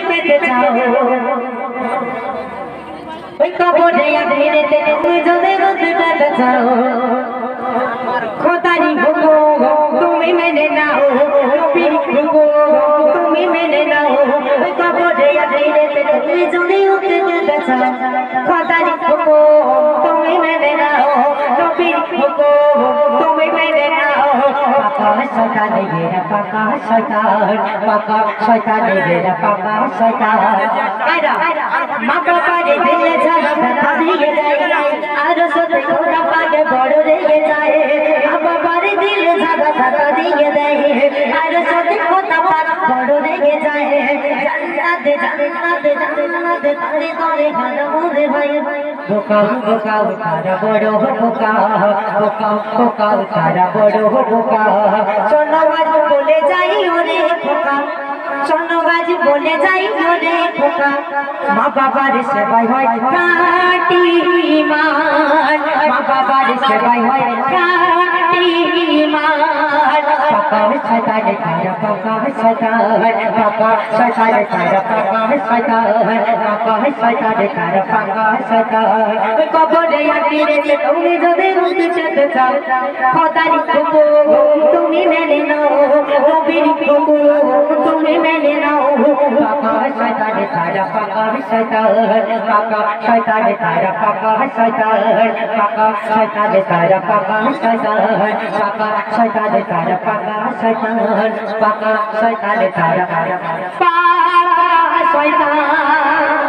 পেতে চাও ওই কবরে আখিরাতে তুমি যদি মুক্তি পেতে চাও খোদারি হুকুম তুমি মেনে নাও নবীর হুকুম তুমি মেনে নাও ওই কবরে আখিরাতে তুমি যদি মুক্তি পেতে চাও খোদারি হুকুম তুমি মেনে নাও নবীর হুকুম তুমি মেনে নাও পাকা শয়তান গেরা পাকা শয়তান গেরা পাকা শয়তান আয়রা মা বাবারে দিলে ঝাড়া ব্যথা দিয়ে যায় আর সত্যি ওরা পাগে বড় রেগে যায় মা বাবারে দিলে ঝাড়া ব্যথা দিয়ে দেয় আর সত্যি ওরা পাগে বড় রেগে যায় জান্নাতে তারে করে ভালো মুরে ভাই বোকা তারা বড় বোকা তারা বড় বোকা সোনাবাজ বলে যাই ওরে বোকা সোনাবাজ বলে যাই ওরে বোকা মা বাবার সেবাই হয় কাটি মান মা বাবার সেবাই হয় কাটি মান পাকা শয়তান তারা পাকা শয়তান তারা পাকা শয়তান তারা পাকা শয়তান কবরে আখিরাতে তুমি যদি মুক্তি পেতে চাও খোদার হুকুম তুমি মেনে নাও নবীর হুকুম তুমি মেনে নাও পাকা শয়তান তারা পাকা শয়তান তারা পাকা শয়তান তারা পাকা শয়তান তারা পাকা শয়তান তারা পাকা শয়তান